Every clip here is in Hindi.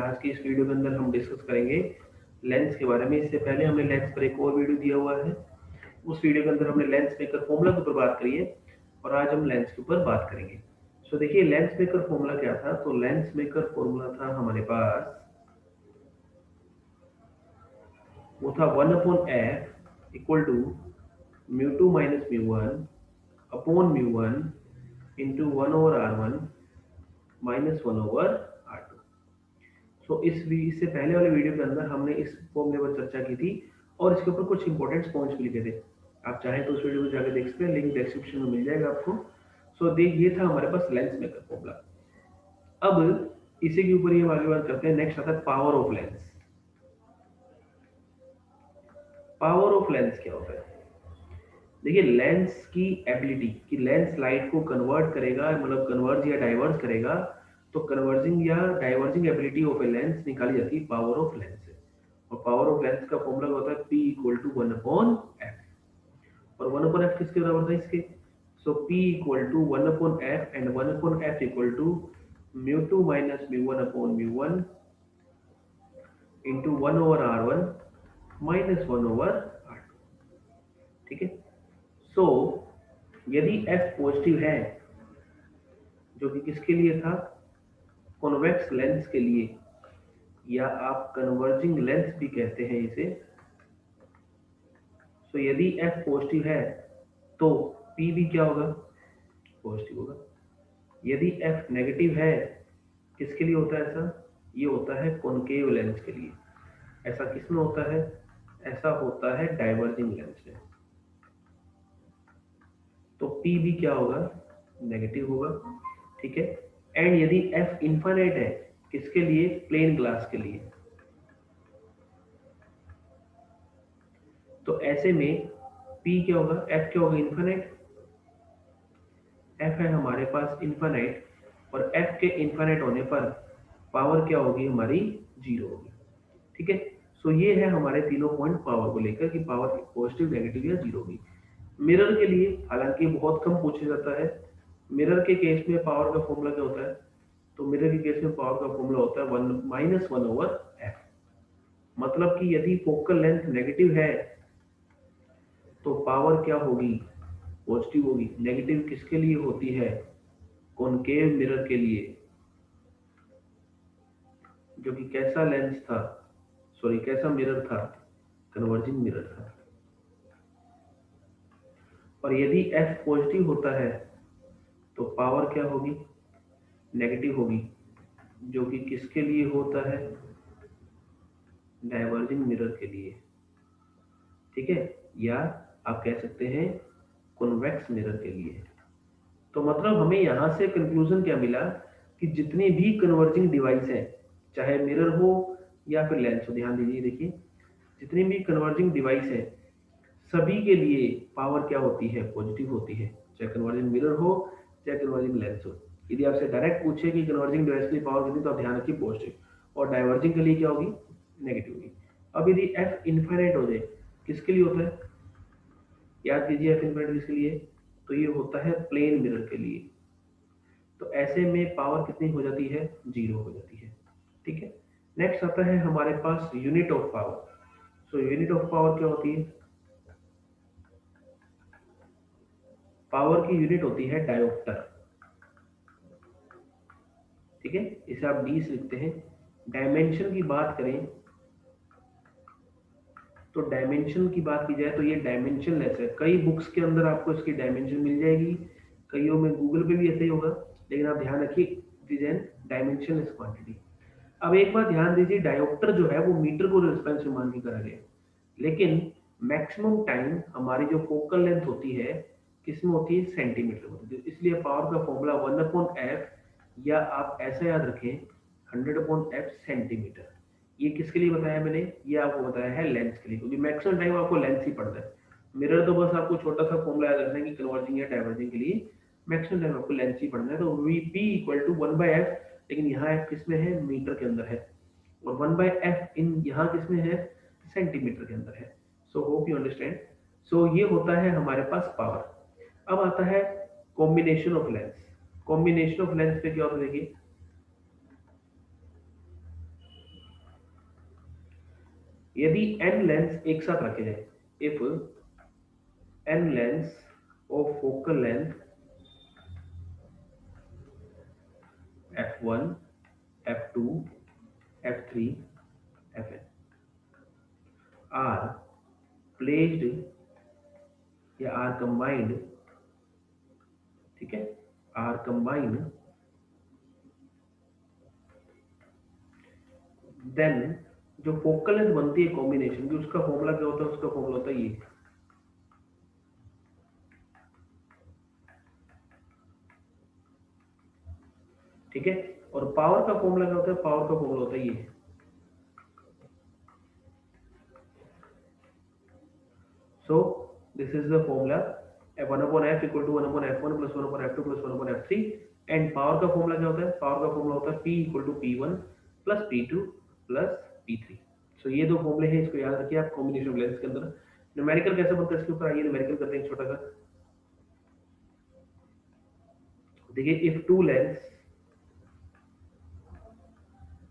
आज की इस वीडियो के अंदर हम डिस्कस करेंगे लेंस के बारे में। इससे पहले हमने लेंस पर एक और वीडियो दिया हुआ है, उस वीडियो के अंदर हमने लेंस मेकर फॉर्मूला के ऊपर बात करी है और आज हम लेंस के ऊपर बात करेंगे। सो देखिए लेंस मेकर फॉर्मूला क्या था। तो लेंस मेकर फॉर्मूला था हमारे पास, वो था 1/f equal to μ2 minus μ1 upon μ1 into 1/r1 minus 1/r2। So इससे पहले वाले वीडियो के अंदर हमने इस फॉर्मूले पर चर्चा की थी और इसके ऊपर कुछ इंपॉर्टेंट पॉइंट्स भी लिखे थे। आप चाहें तो उस वीडियो में जाकर देख सकते हैं, लिंक डिस्क्रिप्शन में मिल जाएगा आपको। सो देख, ये था हमारे पास लेंस मेकर फॉर्मूला। अब इसी के ऊपर ये आगे बात करते हैं। नेक्स्ट आता है power of lens. Power of lens क्या होता है? देखिए लेंस की एबिलिटी कि लेंस लाइट को कन्वर्ट करेगा, मतलब कन्वर्ज या डाइवर्स करेगा, तो कन्वर्जिंग या diverging ability of a lens निकाली जाती है पावर ऑफ लेंस से। और पावर ऑफ लेंस का फॉर्मूला होता है P इक्वल टू 1/f। और 1/f किसके बराबर था इसके? So P equal to 1/f and 1/f equal to μ2 minus μ1 upon μ1 into 1/r1 minus 1/r2। ठीक है। सो यदि f पॉजिटिव है, जो कि किसके लिए था? कॉन्वेक्स लेंस के लिए, या आप कन्वर्जिंग लेंस भी कहते हैं इसे। सो यदि f पॉजिटिव है तो p भी क्या होगा? पॉजिटिव होगा। यदि f नेगेटिव है, किसके लिए होता है ऐसा? ये होता है कॉनकेव लेंस के लिए। ऐसा किस में होता है? ऐसा होता है डाइवर्जिंग लेंस में। तो p भी क्या होगा? नेगेटिव होगा। ठीक है। एंड यदि f इनफाइनाइट है, किसके लिए? प्लेन ग्लास के लिए। तो ऐसे में p क्या होगा? f क्या होगा? इनफाइनाइट। f है हमारे पास इनफाइनाइट, और f के इनफाइनाइट होने पर पावर क्या होगी? हमारी 0 होगी। ठीक है। सो ये है हमारे तीनों पॉइंट पावर को लेकर कि पावर पॉजिटिव, नेगेटिव या 0 होगी। मिरर के लिए हालांकि बहुत कम पूछा जाता है। मिरर के केस में पावर का फॉर्मूला क्या होता है? तो मिरर के केस में पावर का फॉर्मूला होता है 1 माइनस 1/f। मतलब कि यदि फोकल लेंथ नेगेटिव है तो पावर क्या होगी? पॉजिटिव होगी। नेगेटिव किसके लिए होती है? कॉनकेव मिरर के लिए, जो कि कैसा लेंस था, सॉरी कैसा मिरर था? कन्वर्जिंग मिरर था। और यदि f पॉजिटिव होता है तो पावर क्या होगी? नेगेटिव होगी, जो कि किसके लिए होता है? डाइवर्जिंग मिरर के लिए। ठीक है। या आप कह सकते हैं कॉन्वेक्स मिरर के लिए। तो मतलब हमें यहां से कंक्लूजन क्या मिला कि जितनी भी कन्वर्जिंग डिवाइस है, चाहे मिरर हो या फिर लेंस हो, ध्यान दीजिए, देखिए जितनी भी कन्वर्जिंग डिवाइस है सभी के लिए पावर क्या होती है? पॉजिटिव होती है। चाहे कन्वर्जिंग मिरर हो, चाहे कन्वर्जिंग लेंस हो। यदि आपसे डायरेक्ट पूछे कि कन्वर्जिंग डिवाइस की पावर कितनी, तो आप ध्यान रखिए पॉजिटिव, और डाइवर्जिंग के लिए क्या होगी? नेगेटिव होगी। अब यदि f इनफाइनाइट हो जाए, किसके लिए होता है? याद कीजिए f इनफाइनाइट किसके लिए? तो ये होता है प्लेन मिरर के लिए। तो ऐसे में पावर कितनी हो जाती है? 0 हो जाती है। ठीक है। नेक्स्ट आता है हमारे पास unit of power. So unit of power क्या होती है? पावर की यूनिट होती है डायोप्टर। ठीक है। इसे आप डी से लिखते हैं। डायमेंशन की बात करें तो डायमेंशन की बात की जाए तो ये डायमेंशन लेस है। कई बुक्स के अंदर आपको इसकी डायमेंशन मिल जाएगी, कईयों में गूगल पे भी ऐसे ही होगा, लेकिन आप ध्यान रखिए डायमेंशन लेस क्वांटिटी। अब एक बात ध्यान दीजिए, डायोप्टर जो है वो मीटर को रेफरेंस में मान के करा गया, लेकिन मैक्सिमम टाइम हमारी जो फोकल लेंथ होती है किसमें होती है? सेंटीमीटर में होती है। इसलिए पावर का फॉर्मूला 1/f, या आप ऐसा याद रखें 100/f सेंटीमीटर। ये किसके लिए बताया मैंने? ये आपको बताया है लेंस के लिए, क्योंकि मैक्सिमम टाइम आपको लेंस ही पड़ता है। मिरर तो बस आपको छोटा सा फॉर्मूला याद रखना है कि कन्वर्जिंग या डाइवर्जिंग के लिए मैक्सिमम टाइम आपको लेंस ही पढ़ना है। तो Vp इक्वल टू 1/f, लेकिन यहाँ f किस में है? मीटर के अंदर है। और 1/f इन यहाँ किस में है? सेंटीमीटर के अंदर है। So hope you understand. So ये होता है हमारे पास पावर। अब आता है combination of lens. Combination of lens पे क्या होता है? देखिए यदि n लेंस एक साथ रखे जाए, if n lens of focal length f1, f2, f3, fn are placed या आर कंबाइंड, ठीक है, आर कंबाइंड, देन जो फोकल लेंथ बनती है कॉम्बिनेशन की, उसका फॉर्मूला क्या होता है? उसका फॉर्मूला होता है ये, ठीक है। और पावर का फॉर्मूला क्या होता है? पावर का फॉर्मूला होता है ये। So this is the formula, 1/f equal to 1/f1 plus 1/f2 plus 1/f3। And power का फॉर्मूला क्या होता है? पावर का फॉर्मूला होता है P equal to P1 plus P2 plus P3। So ये दो फॉर्मूले हैं, इसको याद रखिए आप कॉम्बिनेशन लेंस के अंदर। न्यूमेरिकल कैसे बनता है इसके ऊपर आइए न्यूमेरिकल करते हैं छोटा सा। देखिए, if two lens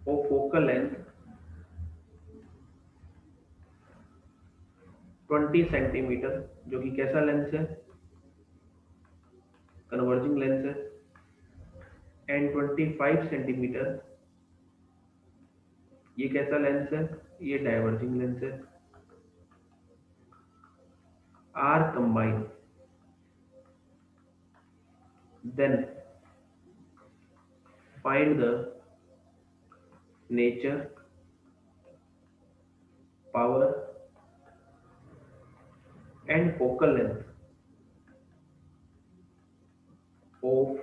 of focal length 20 centimetre, जो कि कैसा लेंस है? कन्वर्जिंग लेंस है। एंड 25 सेंटीमीटर, ये कैसा लेंस है? ये डाइवर्जिंग लेंस है। Are combine, then find the nature, power and focal length of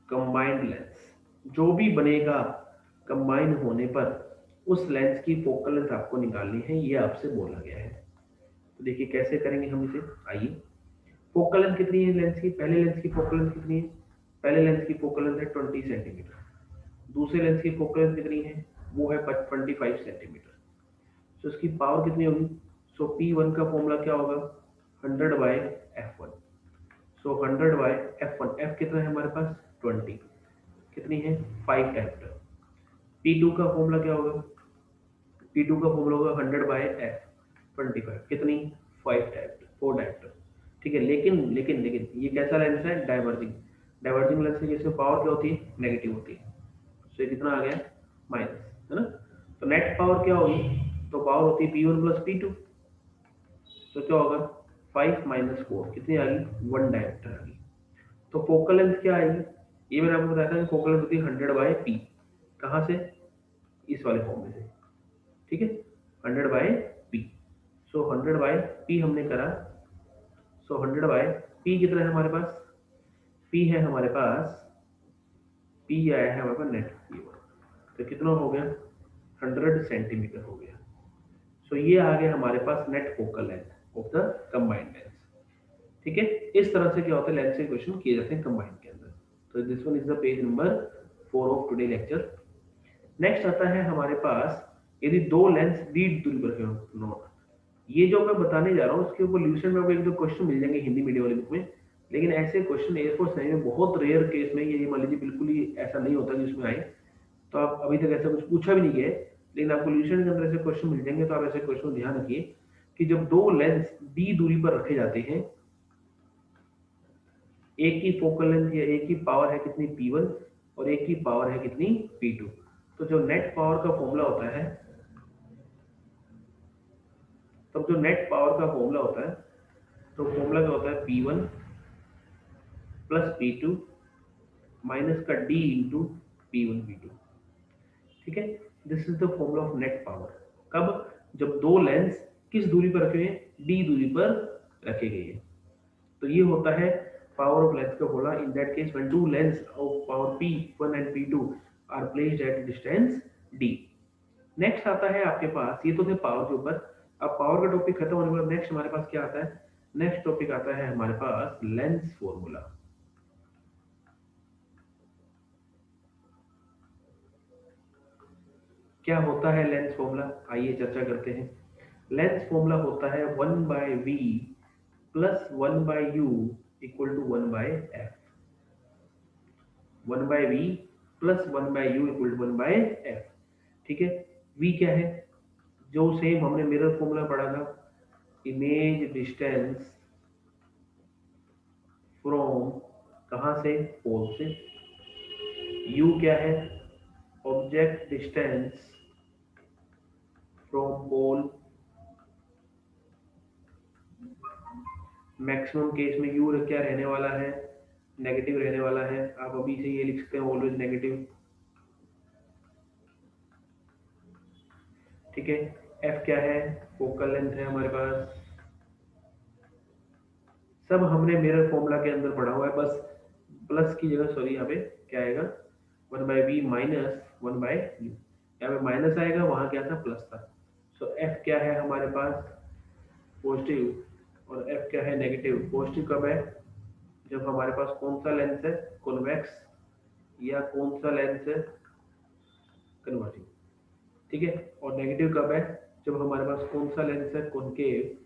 combined lens. जो भी बनेगा कंबाइन होने पर उस लेंस की फोकल लेंथ आपको निकालनी है, ये आपसे बोला गया है। तो देखिए कैसे करेंगे हम इसे, आइए। फोकल लेंथ कितनी है लेंस की? पहले लेंस की फोकल लेंथ कितनी है? पहले लेंस की फोकल लेंथ है 20 सेंटीमीटर। दूसरे लेंस की फोकल लेंथ कितनी है? वो है 25 सेंटीमीटर। सो इसकी पावर कितनी होगी? सो P1 का फॉर्मूला क्या होगा? 100/f1। सो 100/f1, f कितना है हमारे पास? 20। कितनी है? 5 डायप्टर। P2 का फॉर्मूला क्या होगा? P2 का फॉर्मूला होगा 100/f25। कितनी? 5 डायप्टर, 4 डायप्टर, ठीक है। लेकिन लेकिन लेकिन ये कैसा लेंस है? डाइवर्जिंग। डाइवर्जिंग लेंस की इसमें पावर क्या होती है? नेगेटिव होती है। सो ये कितना आ गया? माइनस, है ना। तो नेट पावर क्या होगी? तो पावर होती है P1 प्लस P2। तो क्या होगा? 5 माइनस 4, कितनी आ गई? 1 डायप्टर आ गई। तो फोकल लेंथ क्या आएगी? ये मैंने आपको बताया था कि फोकल लेंथ होती है 100/p। कहाँ से? इस वाले फॉर्मूले से, ठीक है, 100/p। सो 100/p हमने करा। सो 100/p कितना है हमारे पास? p है हमारे पास, p आया है हमारे पास नेट p1। तो कितना हो गया? 100 सेंटीमीटर हो गया। सो ये आ गया हमारे पास net focal length of the combined lens, ठीक है। इस तरह से क्या होता है, लेंस के क्वेश्चन किए जाते हैं कंबाइंड के अंदर। तो this one is the page number 4 of today lecture. Next आता है हमारे पास, यदि दो लेंस डी दूरी पर नोट। ये जो मैं बताने जा रहा हूँ उसके ऊपर ल्यूशन में आपको एक दो क्वेश्चन मिल जाएंगे हिंदी मीडियम वाली बुक में। लेकिन ऐसे क्वेश्चन एयरफोर्स नहीं में बहुत रेयर केस में, ये मान लीजिए बिल्कुल ही ऐसा नहीं होता कि उसमें आए। तो आप अभी तक ऐसा कुछ पूछा भी नहीं गया है, लेकिन आपको ल्यूशन के अंदर ऐसे क्वेश्चन मिल जाएंगे। तो आप ऐसे क्वेश्चन ध्यान रखिए कि जब दो लेंस डी दूरी पर रखे जाते हैं, एक की फोकल लेंथ या एक की पावर है कितनी? P1, और एक की पावर है कितनी? P2। तो जो नेट पावर का फॉर्मूला होता है, तब जो नेट पावर का फॉर्मूला होता है, तो फॉर्मूला क्या होता है? P1 प्लस P2 माइनस का D इंटू P1 P2, ठीक है। This is the formula of net power. कब? जब दो लेंस किस दूरी पर रखे हैं? D दूरी पर रखे गए हैं। तो ये होता है पावर ऑफ लेंस का formula. In that case when two lens of power P1 and P2 are placed at distance D। Next आता है आपके पास, ये तो थे पावर के ऊपर। अब पावर का टॉपिक खत्म होने के बाद नेक्स्ट हमारे पास क्या आता है? नेक्स्ट टॉपिक आता है हमारे पास लेंस फॉर्मूला। क्या होता है लेंस फॉर्मूला? आइए चर्चा करते हैं। लेंस फॉर्मूला होता है 1/v plus 1/u equal to 1/f। 1/v plus 1/u equal to 1/f, ठीक है। v क्या है? जो सेम हमने मिरर फॉर्मूला पढ़ा था, इमेज डिस्टेंस फ्रॉम, कहाँ से, पोल से। यू क्या है, object distance from pole. Maximum case में यू क्या रहने वाला है, नेगेटिव रहने वाला है। आप अभी से ये लिख सकते हैं ऑलवेज नेगेटिव, ठीक है। एफ क्या है, फोकल लेंथ है हमारे पास। सब हमने मिरर फॉर्मूला के अंदर पढ़ा हुआ है, बस प्लस की जगह सॉरी यहाँ पे क्या आएगा, 1/v माइनस 1/u। यहाँ पे माइनस आएगा, वहां क्या था, प्लस था। सो एफ क्या है हमारे पास, पॉजिटिव, और एफ क्या है, नेगेटिव। पॉजिटिव कब है, जब हमारे पास कौन सा लेंस है, कॉन्वेक्स, या कौन सा लेंस है, कन्वर्जिंग, ठीक है। और नेगेटिव कब है, जब हमारे पास कौन सा लेंस है, कॉनकेव,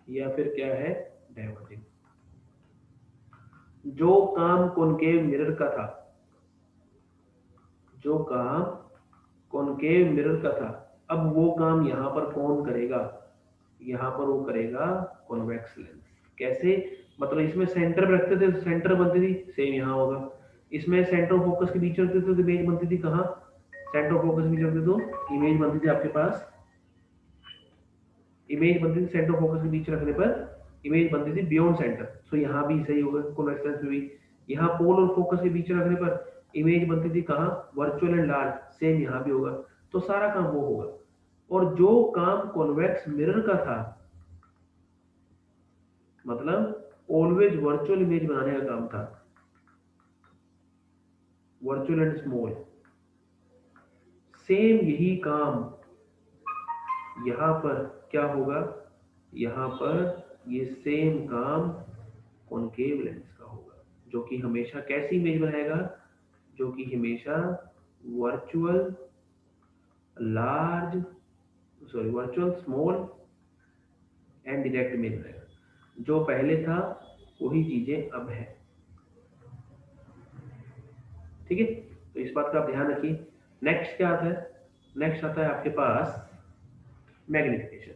या फिर क्या है, डाइवर्जिंग। जो काम कॉनकेव मिरर का था, जो काम कॉनकेव मिरर का था, अब वो काम यहाँ पर कौन करेगा, यहाँ पर वो करेगा कॉन्वेक्स लेंस। कैसे, मतलब इसमें सेंटर में रखते थे, सेंटर बनती थी, सेम यहाँ होगा। इसमें सेंटर ऑफ फोकस के बीच रखते थे तो इमेज बनती थी कहाँ, सेंटर ऑफ फोकस के बीच रखते तो इमेज बनती थी आपके पास, इमेज बनती थी सेंटर ऑफ फोकस के बीच रखने पर इमेज बनती थी बियॉन्ड सेंटर। सो यहाँ भी सही होगा, कॉन्वेक्स लेंस में भी यहाँ पोल और फोकस के बीच रखने पर इमेज बनती थी कहाँ, वर्चुअल एंड लार्ज, सेम यहाँ भी होगा। तो सारा काम वो होगा। और जो काम कॉन्वेक्स मिरर का था, मतलब ऑलवेज वर्चुअल इमेज बनाने का काम था, वर्चुअल एंड स्मॉल, सेम यही काम यहाँ पर क्या होगा, यहाँ पर ये सेम काम कॉनकेव लेंस का होगा, जो कि हमेशा कैसी इमेज बनाएगा, जो कि हमेशा virtual large, sorry virtual small and direct image बनाएगा। जो पहले था वही चीजें अब है, ठीक है। तो इस बात का आप ध्यान रखिए। नेक्स्ट क्या आता है, नेक्स्ट आता है आपके पास मैग्निफिकेशन।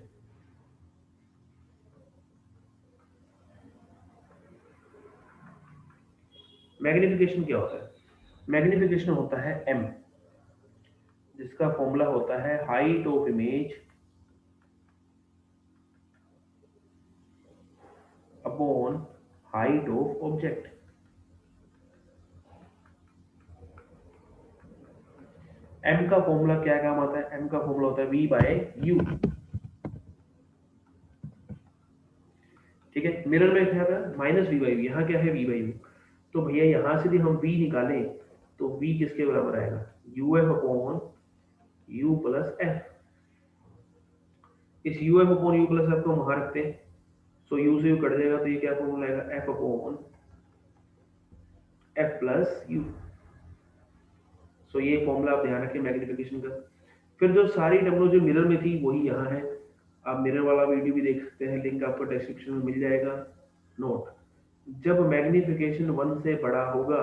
मैग्निफिकेशन क्या होता है, मैग्निफिकेशन होता है एम, जिसका फॉर्मूला होता है height of image upon height of object. M का फॉर्मूला क्या काम आता है, एम का फॉर्मूला होता है v/u, ठीक है। मिरर में क्या था, -v/u, यहाँ क्या है, v/u। तो भैया यहाँ से भी हम v निकालें तो v किसके बराबर आएगा, uf upon u plus F. इस uf upon u plus F को वहां रखते हैं, सो u से u कट जाएगा, तो ये क्या फॉर्मूला आएगा, f upon f plus u। सो ये फॉर्मूला आप ध्यान रखें मैग्निफिकेशन का। फिर जो सारी टर्मिनोलॉजी मिरर में थी वही यहाँ है। आप मिरर वाला वीडियो भी देख सकते हैं, लिंक आपको डिस्क्रिप्शन में मिल जाएगा। नोट, जब मैग्निफिकेशन 1 से बड़ा होगा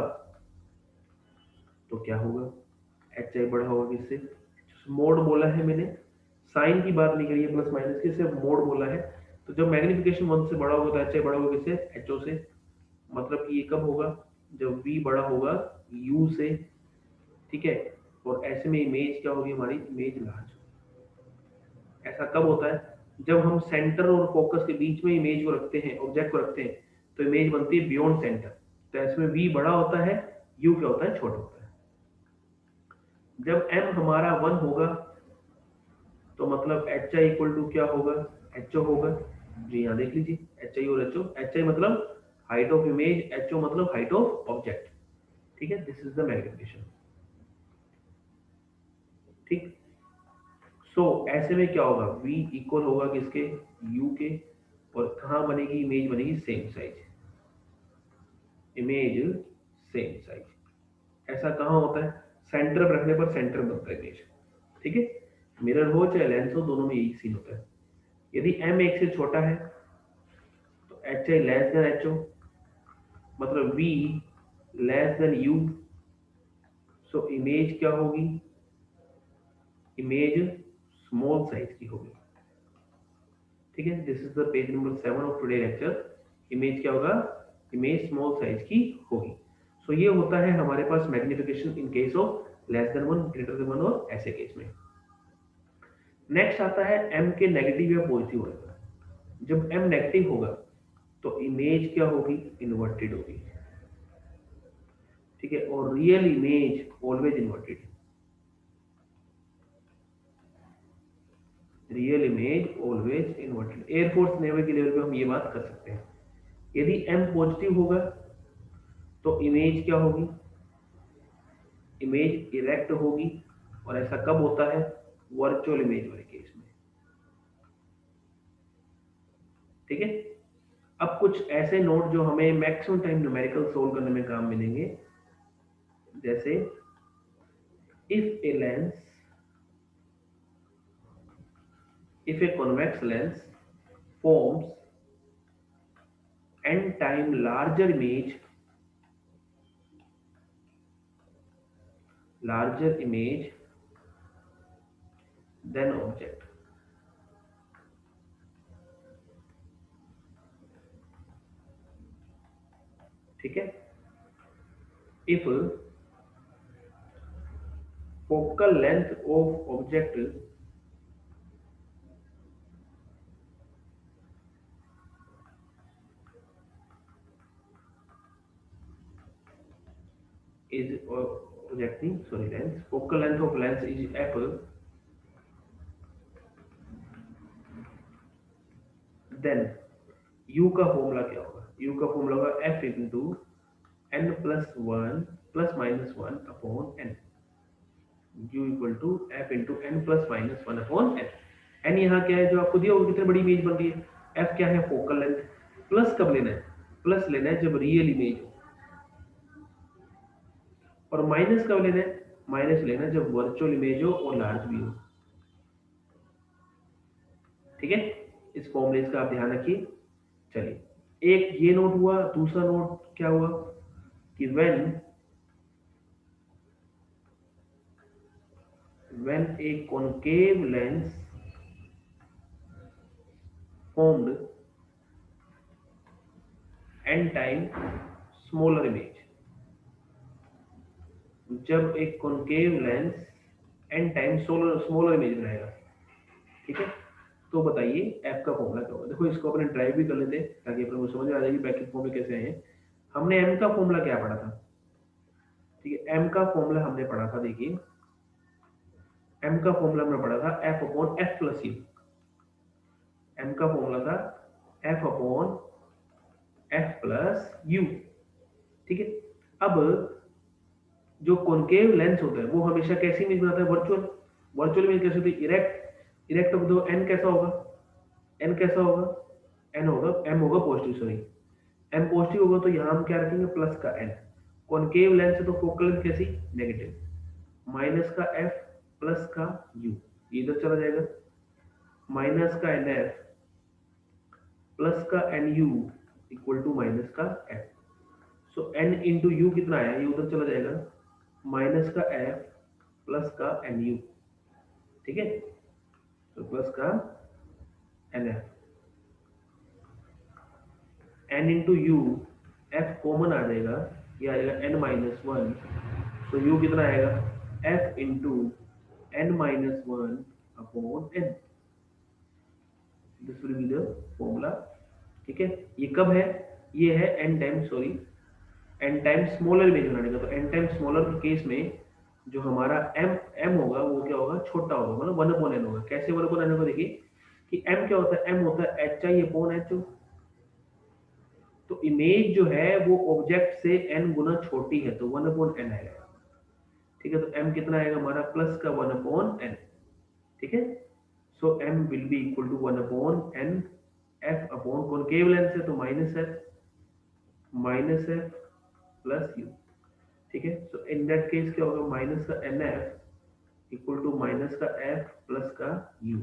तो क्या होगा, एच आई बड़ा होगा, किससे, मोड बोला है मैंने, साइन की बात नहीं करी है, प्लस माइनस की, सिर्फ मोड बोला है। तो जब मैग्निफिकेशन 1 से बड़ा होगा तो एच आई बड़ा होगा किससे, एच ओ से। मतलब कि ये कब होगा, जब v बड़ा होगा u से, ठीक है। और ऐसे में इमेज क्या होगी हमारी, इमेज लार्ज। ऐसा कब होता है, जब हम सेंटर और फोकस के बीच में इमेज को रखते हैं, ऑब्जेक्ट को रखते हैं, तो इमेज बनती है बियॉन्ड सेंटर। तो ऐसे में v बड़ा होता है, u क्या होता है, छोटा होता है। जब m हमारा 1 होगा तो मतलब एच आई इक्वल टू क्या होगा, एच ओ होगा। जी यहाँ देख लीजिए, एच आई और एच ओ, एच आई मतलब height of image, h o मतलब हाइट ऑफ ऑब्जेक्ट, ठीक है। दिस इज द मैग्निफिकेशन, ठीक। सो ऐसे में क्या होगा, v इक्वल होगा किसके, u के, और कहाँ बनेगी इमेज, बनेगी same size, image same size. ऐसा कहाँ होता है, सेंटर पर रखने पर सेंटर बनता है इमेज, ठीक है। मिरर हो चाहे लेंस हो, दोनों में यही सीन होता है। यदि m एक से छोटा है तो h i less than h o, मतलब v less than u। So image क्या होगी, इमेज स्मॉल साइज की होगी। ठीक है, this is the page number 7 of today lecture. Image क्या होगा, इमेज स्मॉल साइज की होगी। सो ये होता है हमारे पास magnification in case of less than 1, greater than 1 और ऐसे केस में। नेक्स्ट आता है m के नेगेटिव या पॉजिटिव होने पर। जब m नेगेटिव होगा तो इमेज क्या होगी, इन्वर्टेड होगी। ठीक है, और real image always inverted. Real image always inverted. Air force navy के लेवल पे हम ये बात कर सकते हैं। यदि m पॉजिटिव होगा तो इमेज क्या होगी, इमेज इरेक्ट होगी। और ऐसा कब होता है, वर्चुअल इमेज वाले केस में। ठीक है, अब कुछ ऐसे नोट जो हमें मैक्सिमम टाइम न्यूमेरिकल सोल्व करने में काम मिलेंगे, जैसे if a lens, if a convex lens forms n time larger image than object। ठीक है, if focal length of object is projecting, sorry, lens, focal length of lens is f, then u का फॉर्मूला क्या होगा, u का फॉर्मूला होगा f into n plus one plus minus one upon n। u equal to f into n plus minus one upon n। n यहाँ क्या है जो आपको दिया होगा, कितनी बड़ी इमेज बन रही है। f क्या है, फोकल लेंथ। प्लस कब लेना है, प्लस लेना है जब रियल इमेज हो। और माइनस कब लेना है, माइनस लेना है जब वर्चुअल इमेज हो और लार्ज भी हो। ठीक है, इस फॉर्मूले का आप ध्यान रखिए। चलिए, एक ये नोट हुआ, दूसरा नोट क्या हुआ कि when a concave lens formed n time smaller image। जब एक concave lens n time smaller image बनाएगा। ठीक है, तो बताइए f का फॉर्मूला क्या होगा। देखो, इसको अपने ड्राइव भी कर लेते हैं ताकि अपने को समझ में आ जाएगी बैकिंग फॉर्मूले कैसे हैं। हमने m का फॉर्मूला क्या पढ़ा था। ठीक है, m का फॉर्मूला हमने पढ़ा था, देखिए m का फॉर्मूला हमने पढ़ा था f upon f plus you. m का फॉर्मूला था f upon f plus you. ठीक है, अब जो कॉन्केव लेंस होता है वो हमेशा कैसी इमेज बनाता है, वर्चुअल। वर्चुअल इमेज कैसे होती है, इरेक्ट। इरेक्ट अब दो n कैसा होगा, n कैसा होगा, n होगा, m होगा पॉजिटिव, सॉरी m पॉजिटिव होगा तो यहाँ हम क्या रखेंगे, प्लस का n। कॉन्केव लेंस है तो फोकल लेंथ कैसी, नेगेटिव। माइनस का f प्लस का u, इधर चला जाएगा। माइनस का nf प्लस का nu इक्वल टू माइनस का f। So n into you कितना आया, ये उधर चला जाएगा, माइनस का f प्लस का nu। ठीक है, तो प्लस का nf, n into u, f common आ जाएगा, ये आएगा n माइनस वन। तो u कितना आएगा, f into n minus one upon n। This will be the formula. ठीक है, ये कब है, ये है n time, sorry n time smaller image बनाने का। तो n टाइम स्मॉलर के केस में जो हमारा m होगा वो क्या होगा, छोटा होगा, मतलब 1/n होगा। कैसे 1/n होगा, देखिए कि m क्या होता है, m होता है hi अपॉन h। तो इमेज जो है वो ऑब्जेक्ट से n गुना छोटी है तो 1/n आएगा। ठीक है, तो m कितना आएगा हमारा, प्लस का 1/n। ठीक है, so m will be equal to 1/n। f upon concave lens है तो माइनस f प्लस u। ठीक है, सो इन दैट केस क्या होगा, माइनस का nf इक्वल टू माइनस का f प्लस का u।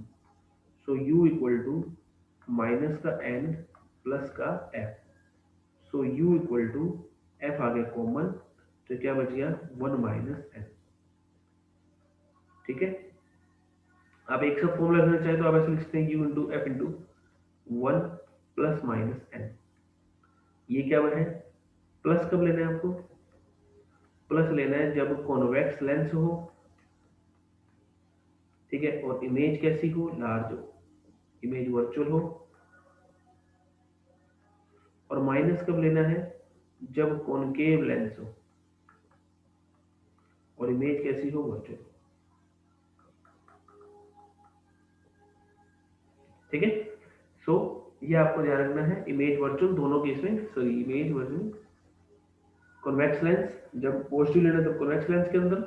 So u equal to minus का n प्लस का f। So u equal to f आ गया कॉमन, तो क्या बच गया, 1 माइनस n। ठीक है, आप एक सब फॉर्मूला रखना चाहें तो आप ऐसे लिख सकते हैं u into f into one plus minus n. ये क्या है, प्लस कब लेना है आपको, प्लस लेना है जब कॉन्वेक्स लेंस हो, ठीक है, और इमेज कैसी हो, लार्ज हो, इमेज वर्चुअल हो। और माइनस कब लेना है, जब कॉनकेव लेंस हो और इमेज कैसी हो, वर्चुअल। ठीक है, सो ये आपको ध्यान रखना है, इमेज वर्चुअल दोनों केस में, sorry image virtual convex lens जब पॉजिटिव लेना है तब कॉन्वेक्स लेंस के अंदर,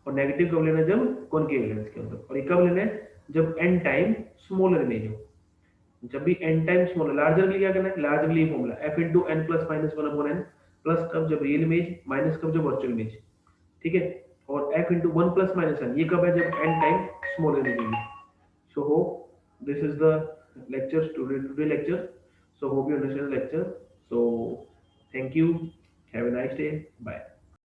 और नेगेटिव कब लेना है जब कॉनकेव लेंस के अंदर। और ये कब लेना है, जब एन टाइम स्मॉलर इमेज हो। जब भी एन टाइम स्मॉलर, लार्जर के लिए क्या करना है, लार्जर के लिए formula f into n plus minus one upon n, plus कब जब रियल इमेज, माइनस कब जब वर्चुअल इमेज। ठीक है, और f into one plus minus n ये कब है, जब एन टाइम स्मॉलर इमेज होगी। So hope this is the lecture today lecture. So hope you understand the lecture. So thank you. Have a nice day. Bye.